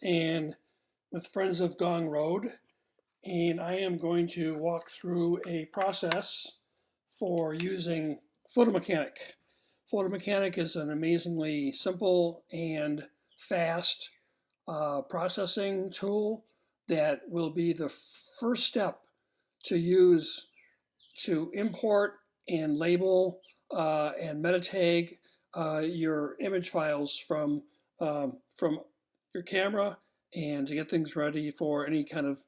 and with Friends of Ngong Road, and I am going to walk through a process for using Photomechanic. Photomechanic is an amazingly simple and fast processing tool that will be the first step to use to import and label and metatag your image files from your camera, and to get things ready for any kind of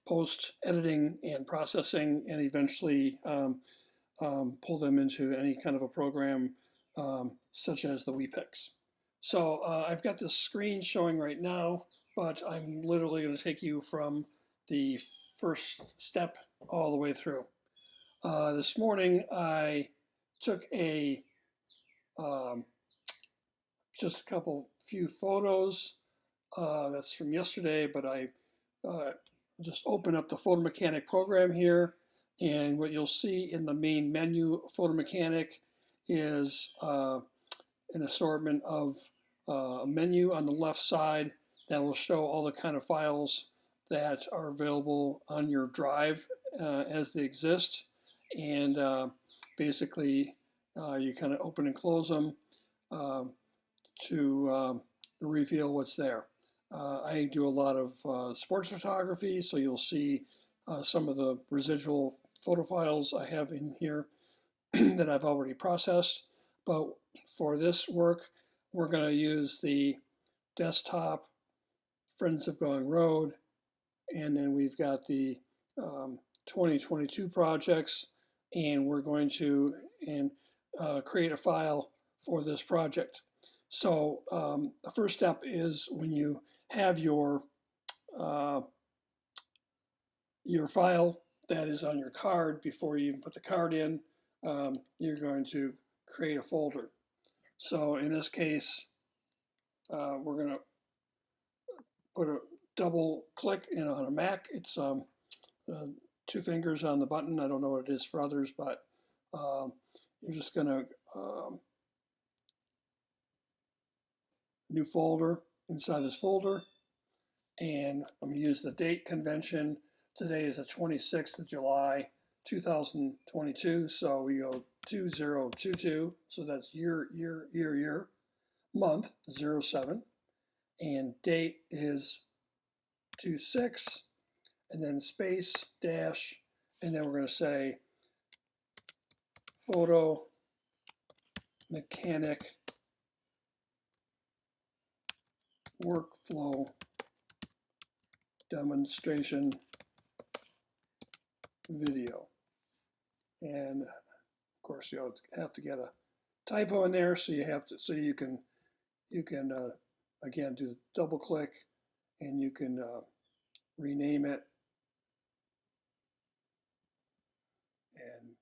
post editing and processing, and eventually pull them into any kind of a program such as the WePix. So I've got this screen showing right now, but I'm literally going to take you from the first step all the way through. This morning I took just a few photos. That's from yesterday, but I just open up the Photomechanic program here, and what you'll see in the main menu of Photomechanic is an assortment of a menu on the left side that will show all the kind of files that are available on your drive as they exist, and basically you kind of open and close them to reveal what's there. I do a lot of sports photography, so you'll see some of the residual photo files I have in here that I've already processed. But for this work, we're going to use the desktop Friends of Ngong Road, and then we've got the 2022 projects, and we're going to create a file for this project. So the first step is when you have your file that is on your card, before you even put the card in, you're going to create a folder. So in this case, we're going to put a double click on a Mac. It's two fingers on the button. I don't know what it is for others, but you're just going to new folder inside this folder, and I'm going to use the date convention. Today is the 26th of July 2022, so we go 2022, so that's year, month 07, and date is 26, and then space dash, and then we're going to say photo mechanic workflow demonstration video. And of course you have to get a typo in there, so you can again do double click, and you can rename it and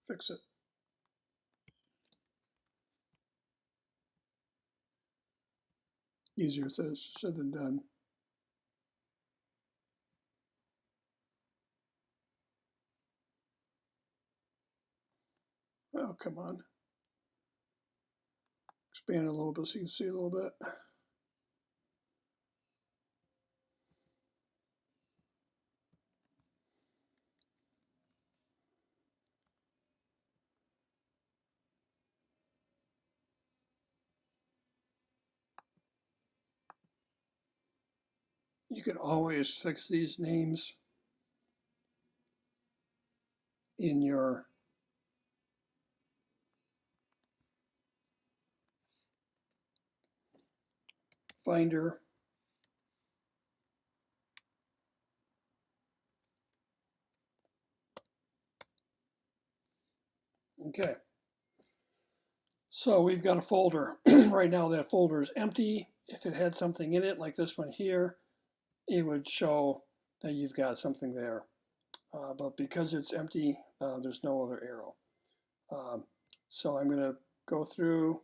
fix it. Easier said than done. Oh, come on. Expand it a little bit so you can see a little bit. You can always fix these names in your Finder. Okay. So we've got a folder. Right now that folder is empty. If it had something in it, like this one here, it would show that you've got something there. But because it's empty, there's no other arrow. So I'm going to go through,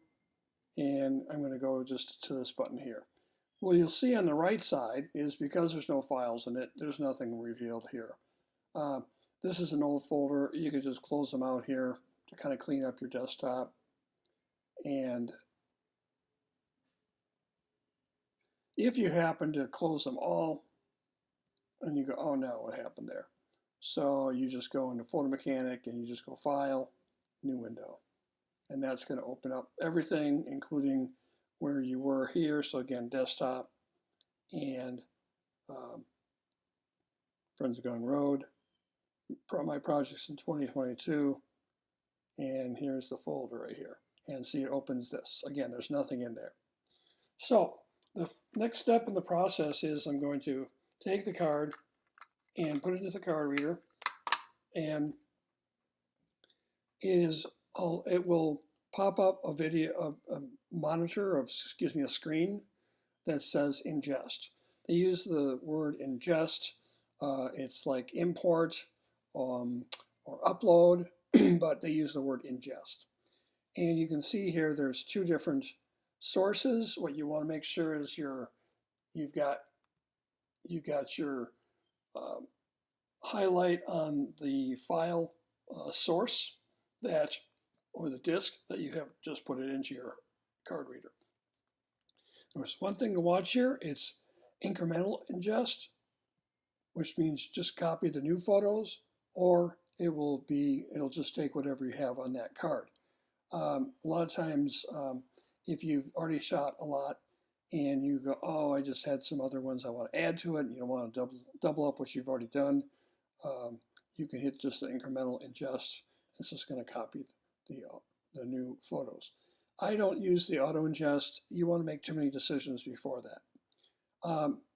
and I'm going to go just to this button here. What you'll see on the right side is, because there's no files in it, there's nothing revealed here. This is an old folder. You could just close them out here to kind of clean up your desktop. And If you happen to close them all, and you go, oh no, what happened there? So you just go into Photo Mechanic and you just go File, New Window. And that's going to open up everything, including where you were here. So again, Desktop and Friends of Ngong Road, my projects in 2022, and here's the folder right here. And see, it opens this. Again, there's nothing in there. So the next step in the process is I'm going to take the card and put it into the card reader, and it will pop up a video, a monitor, or excuse me, a screen that says ingest. They use the word ingest. It's like import or upload, but they use the word ingest. And you can see here there's two different sources. What you want to make sure is you've got your highlight on the file source or the disk that you have just put it into your card reader. There's one thing to watch here. It's incremental ingest, which means just copy the new photos, or it'll just take whatever you have on that card. A lot of times, if you've already shot a lot and you go, oh, I just had some other ones I want to add to it, and you don't want to double up what you've already done, you can hit just the incremental ingest. It's just going to copy the new photos. I don't use the auto ingest. You want to make too many decisions before that.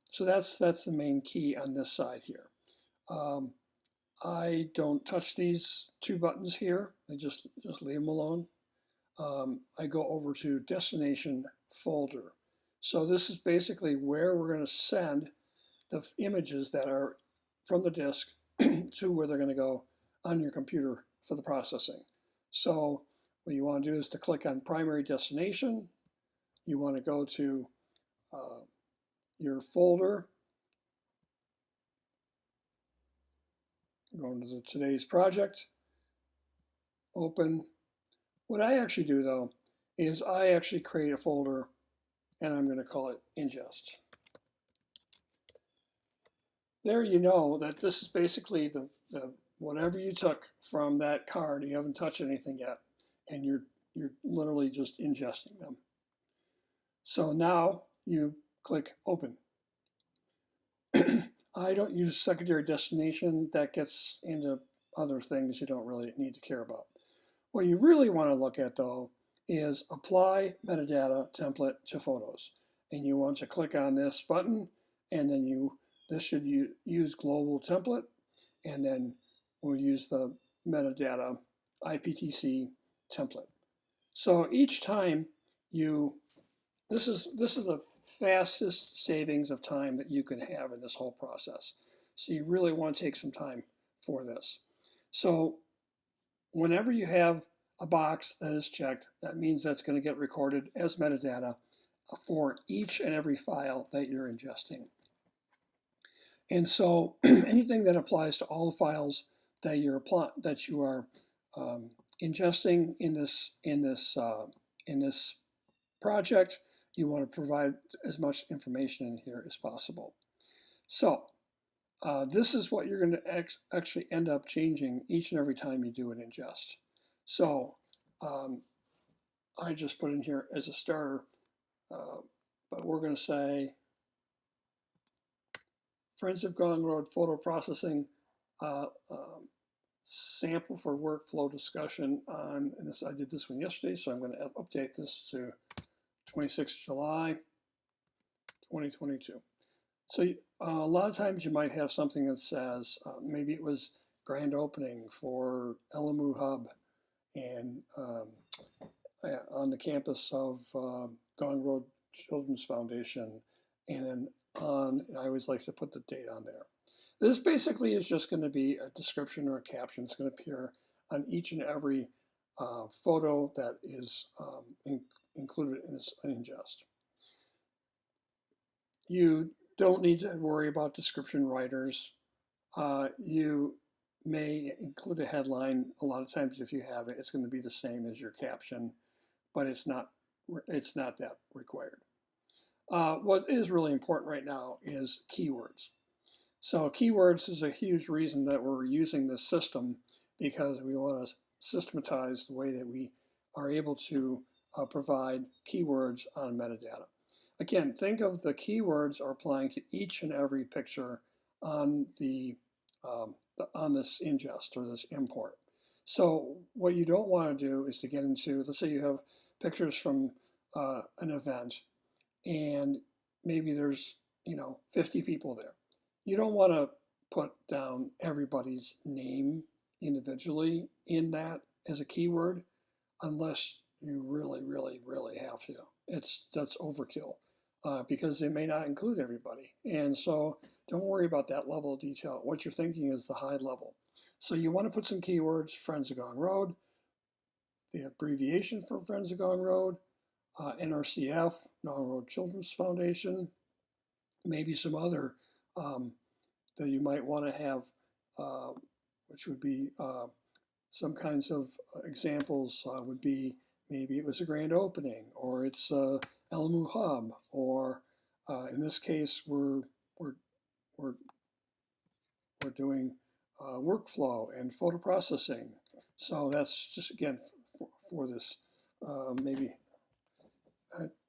So that's the main key on this side here. I don't touch these two buttons here. I just leave them alone. I go over to destination folder. So this is basically where we're going to send the images that are from the disk to where they're going to go on your computer for the processing. So what you want to do is to click on primary destination. You want to go to your folder, go into today's project, open. What I actually do though is I actually create a folder, and I'm going to call it ingest. There you know that this is basically the whatever you took from that card. You haven't touched anything yet, and you're literally just ingesting them. So now you click open. I don't use secondary destination. That gets into other things you don't really need to care about. What you really want to look at though is apply metadata template to photos. And you want to click on this button, and then this should use global template, and then we'll use the metadata IPTC template. So each time this is the fastest savings of time that you can have in this whole process. So you really want to take some time for this. So whenever you have a box that is checked, that means that's going to get recorded as metadata for each and every file that you're ingesting. And so anything that applies to all the files that you are ingesting in this project, you want to provide as much information in here as possible. So this is what you're going to actually end up changing each and every time you do an ingest. So I just put in here as a starter, but we're going to say Friends of Ngong Road photo processing sample for workflow discussion on, and I did this one yesterday, so I'm going to update this to 26th July 2022. So a lot of times you might have something that says maybe it was grand opening for LMU Hub and on the campus of Ngong Road Children's Foundation, and then I always like to put the date on there. This basically is just going to be a description or a caption. It's going to appear on each and every photo that is included in this ingest. You don't need to worry about description writers. You may include a headline. A lot of times if you have it, it's going to be the same as your caption, but it's not that required. What is really important right now is keywords. So keywords is a huge reason that we're using this system, because we want to systematize the way that we are able to provide keywords on metadata. Again, think of the keywords are applying to each and every picture on on this ingest or this import. So what you don't want to do is to get into, let's say you have pictures from an event, and maybe there's 50 people there. You don't want to put down everybody's name individually in that as a keyword unless you really, really, really have to. That's overkill because it may not include everybody. And so don't worry about that level of detail. What you're thinking is the high level. So you want to put some keywords: Friends of Ngong Road, the abbreviation for Friends of Ngong Road, NRCF, Ngong Road Children's Foundation, maybe some other that you might want to have, which would be some kinds of examples would be maybe it was a grand opening, or it's Elamu Hub, or in this case we're doing workflow and photo processing. So that's just again for this maybe.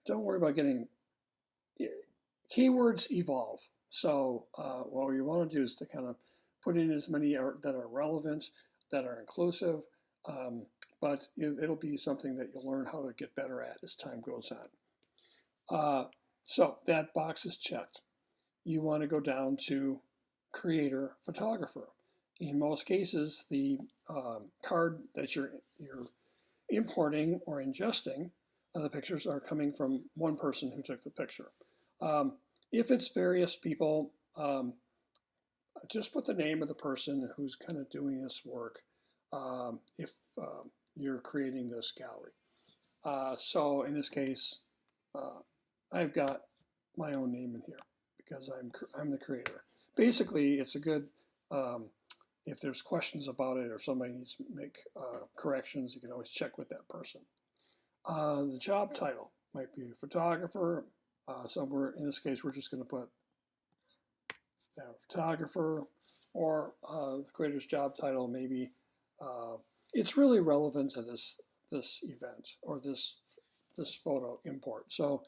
Don't worry about getting keywords evolve. So what you want to do is to kind of put in as many that are relevant, that are inclusive, but it'll be something that you'll learn how to get better at as time goes on. So that box is checked. You want to go down to creator photographer. In most cases, the card that you're importing or ingesting, the pictures are coming from one person who took the picture. If it's various people, just put the name of the person who's kind of doing this work if you're creating this gallery. So in this case, I've got my own name in here because I'm the creator. Basically, it's a good, if there's questions about it or somebody needs to make corrections, you can always check with that person. The job title might be photographer. Somewhere in this case, we're just going to put photographer, or the creator's job title. Maybe it's really relevant to this event or this photo import. So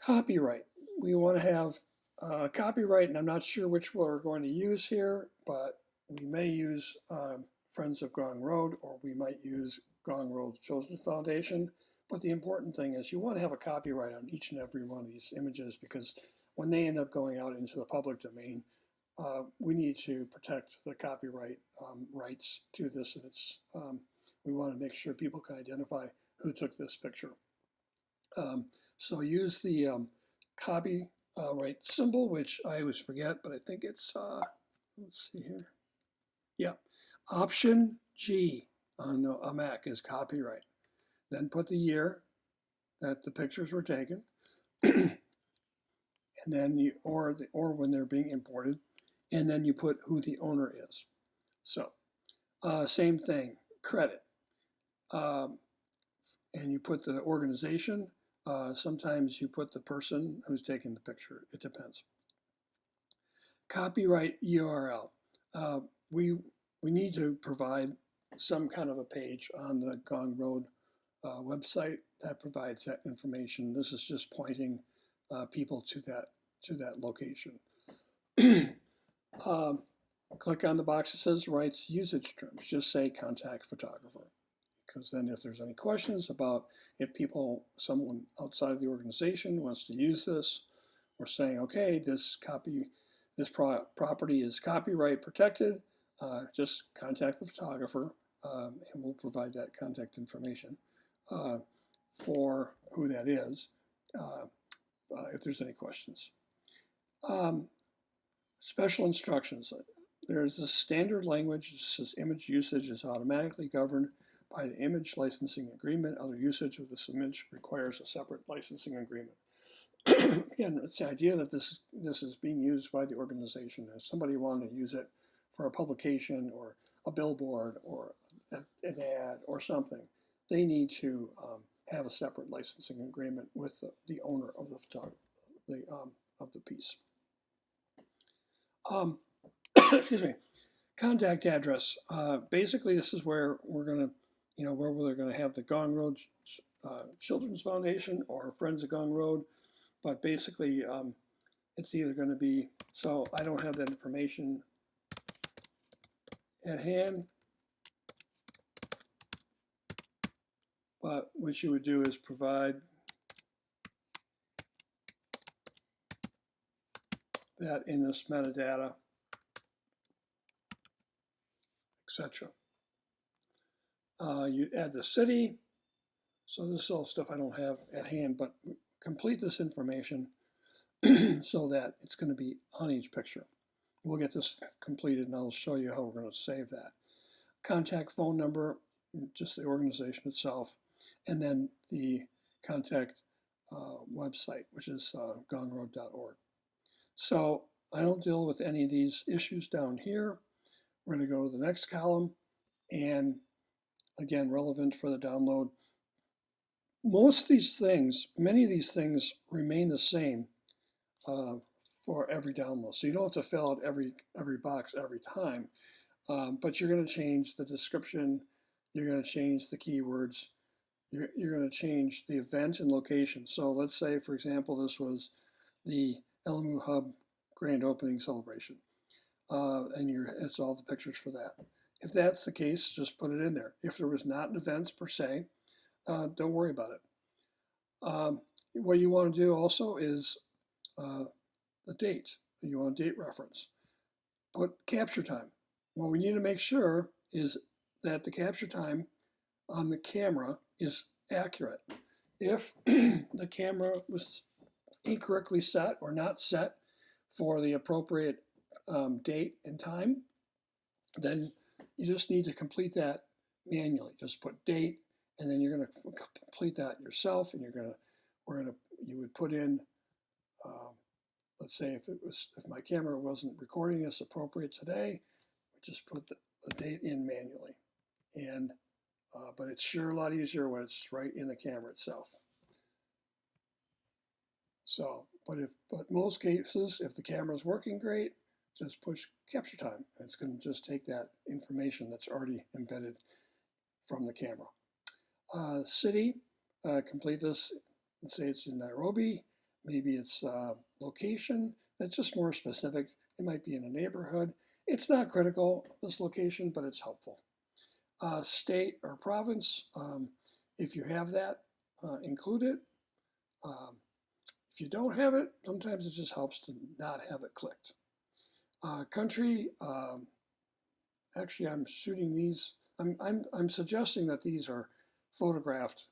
copyright. We want to have copyright, and I'm not sure which we're going to use here, but we may use Friends of Ngong Road, or we might use Ngong Road Children's Foundation. But the important thing is you want to have a copyright on each and every one of these images, because when they end up going out into the public domain, we need to protect the copyright rights to this. And we want to make sure people can identify who took this picture. So use the copyright symbol, which I always forget, but I think it's, let's see here. Yeah, Option G on a Mac is copyright. Then put the year that the pictures were taken, and then or when they're being imported, and then you put who the owner is. So same thing, credit, and you put the organization. Sometimes you put the person who's taking the picture. It depends. Copyright URL. We need to provide some kind of a page on the Ngong Road website that provides that information. This is just pointing people to that location. Click on the box that says rights usage terms. Just say contact photographer, because then if there's any questions about if someone outside of the organization wants to use this, we're saying, okay, this property is copyright protected. Just contact the photographer, and we'll provide that contact information for who that is, if there's any questions. Special instructions. There's a standard language that says image usage is automatically governed by the image licensing agreement. Other usage of this image requires a separate licensing agreement. Again, it's the idea that this is being used by the organization. If somebody wanted to use it for a publication or a billboard or an ad or something, they need to have a separate licensing agreement with the owner of the piece. Excuse me. Contact address. Basically, this is where we're going to, where we're going to have the Ngong Road Children's Foundation or Friends of Ngong Road. But basically, it's either going to be, so I don't have that information at hand. But what you would do is provide that in this metadata, etc. You'd add the city. So this is all stuff I don't have at hand, but complete this information so that it's going to be on each picture. We'll get this completed and I'll show you how we're going to save that. Contact phone number, just the organization itself, and then the contact website, which is ngongroad.org. So I don't deal with any of these issues down here. We're going to go to the next column, and again, relevant for the download. Most of these things, many of these things remain the same for every download. So you don't have to fill out every box every time, but you're going to change the description, you're going to change the keywords, you're going to change the event and location. So let's say, for example, this was the LMU Hub grand opening celebration, and it's all the pictures for that. If that's the case, just put it in there. If there was not an event per se, don't worry about it. What you want to do also is the date. You want a date reference. Put capture time. What we need to make sure is that the capture time on the camera is accurate. If the camera was incorrectly set or not set for the appropriate date and time, then you just need to complete that manually. Just put date, and then you're going to complete that yourself, and you would put in, let's say if my camera wasn't recording this appropriate today, just put the date in manually. And but it's sure a lot easier when it's right in the camera itself. So, but most cases, if the camera's working great, just push capture time. And it's going to just take that information that's already embedded from the camera. City, complete this. Let's say it's in Nairobi. Maybe it's location. That's just more specific. It might be in a neighborhood. It's not critical, this location, but it's helpful. State or province, if you have that, include it. If you don't have it, sometimes it just helps to not have it clicked. Country, actually I'm shooting these, I'm suggesting that these are photographed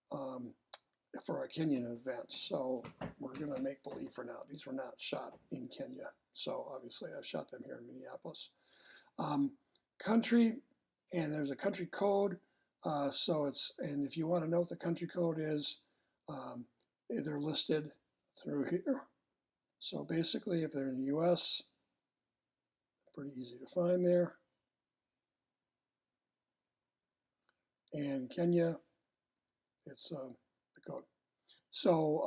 for a Kenyan event, so we're going to make believe for now. These were not shot in Kenya, so obviously I shot them here in Minneapolis. Country, and there's a country code, and if you want to know what the country code is, they're listed through here. So basically, if they're in the US, pretty easy to find there. And Kenya, it's the code. So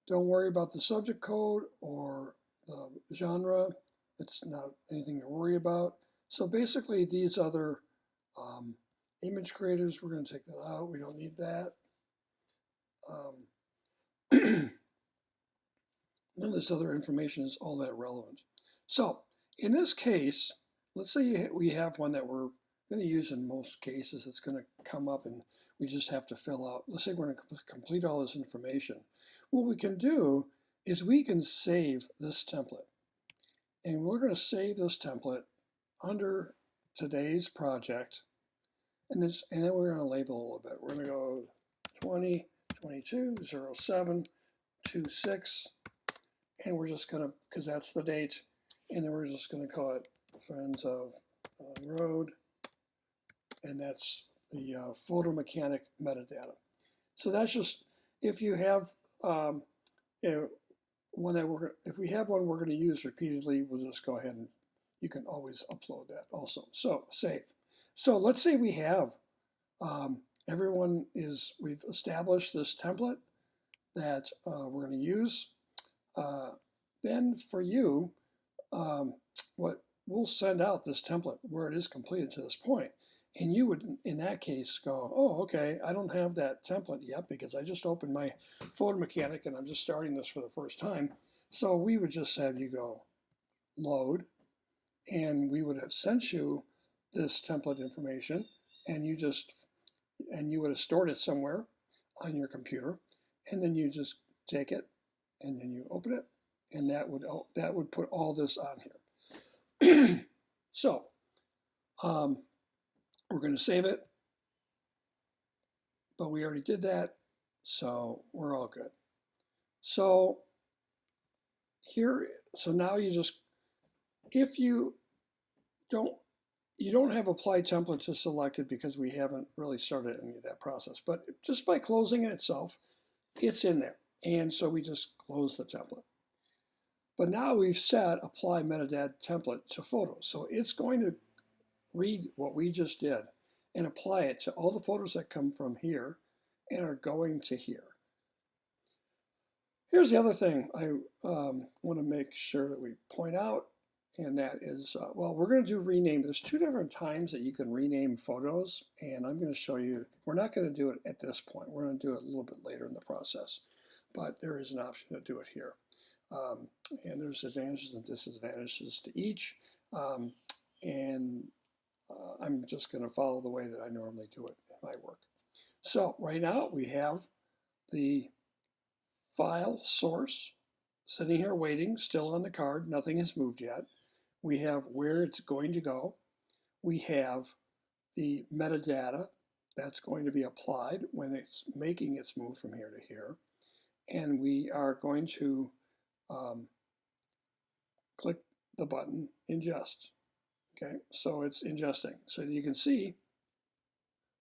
don't worry about the subject code or the genre. It's not anything to worry about. So basically, these other image creators, we're going to take that out. We don't need that. None of this other information is all that relevant. So in this case, let's say we have one that we're going to use in most cases. It's going to come up and we just have to fill out. Let's say we're going to complete all this information. What we can do is we can save this template. And we're going to save this template under today's project. And then we're going to label a little bit. We're going to go 2022-07-26. And we're just going to, because that's the date, and then we're just going to call it Friends of Road. And that's the photo mechanic metadata. So that's just, if you have one that if we have one we're going to use repeatedly, we'll just go ahead and you can always upload that also. So save. So let's say we have an we've established this template that we're going to use. Then for you, what we'll send out this template where it is completed to this point. And you would, in that case, go, oh, okay, I don't have that template yet because I just opened my photo mechanic and I'm just starting this for the first time. So we would just have you go load, and we would have sent you this template information, and you would have stored it somewhere on your computer, and then you just take it and then you open it, and that would put all this on here. So we're going to save it, but we already did that, so we're all good. So now you just, if you don't have apply template to selected because we haven't really started any of that process, but just by closing it itself, it's in there. And so we just close the template. But now we've set apply metadata template to photos. So it's going to read what we just did and apply it to all the photos that come from here and are going to here. Here's the other thing I want to make sure that we point out, and that is, well, we're going to do rename. There's two different times that you can rename photos, and I'm going to show you. We're not going to do it at this point. We're going to do it a little bit later in the process, but there is an option to do it here. And there's advantages and disadvantages to each, and I'm just going to follow the way that I normally do it in my work. So right now we have the file source sitting here waiting, still on the card. Nothing has moved yet. We have where it's going to go. We have the metadata that's going to be applied when it's making its move from here to here. And we are going to click the button ingest. Okay, so it's ingesting. So you can see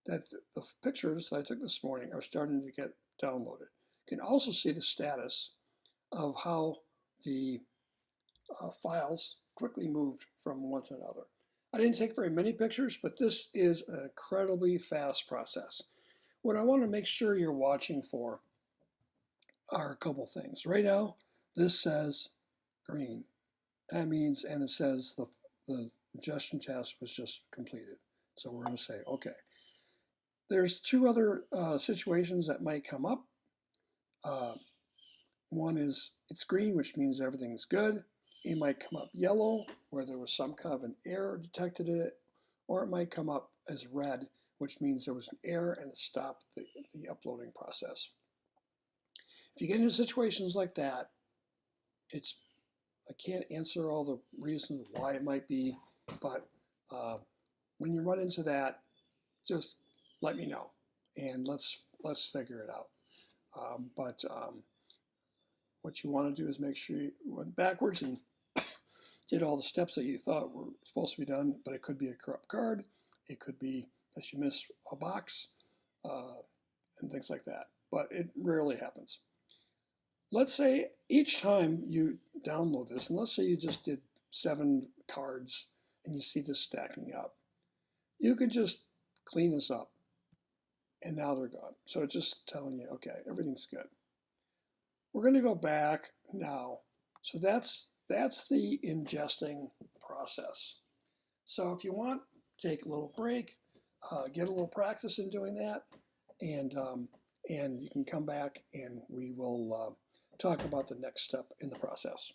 that the pictures that I took this morning are starting to get downloaded. You can also see the status of how the files quickly moved from one to another. I didn't take very many pictures, but this is an incredibly fast process. What I want to make sure you're watching for are a couple things. Right now, this says green. That means, and it says the ingestion task was just completed. So we're going to say, okay. There's two other situations that might come up. One is it's green, which means everything's good. It might come up yellow, where there was some kind of an error detected in it, or it might come up as red, which means there was an error and it stopped the uploading process. If you get into situations like that, I can't answer all the reasons why it might be, but when you run into that, just let me know and let's figure it out. What you want to do is make sure you went backwards and did all the steps that you thought were supposed to be done, but it could be a corrupt card. It could be that you miss a box and things like that, but it rarely happens. Let's say each time you download this, and let's say you just did 7 cards and you see this stacking up, you could just clean this up and now they're gone. So it's just telling you, okay, everything's good. We're going to go back now. So that's the ingesting process. So if you want, take a little break, get a little practice in doing that, and you can come back and we will talk about the next step in the process.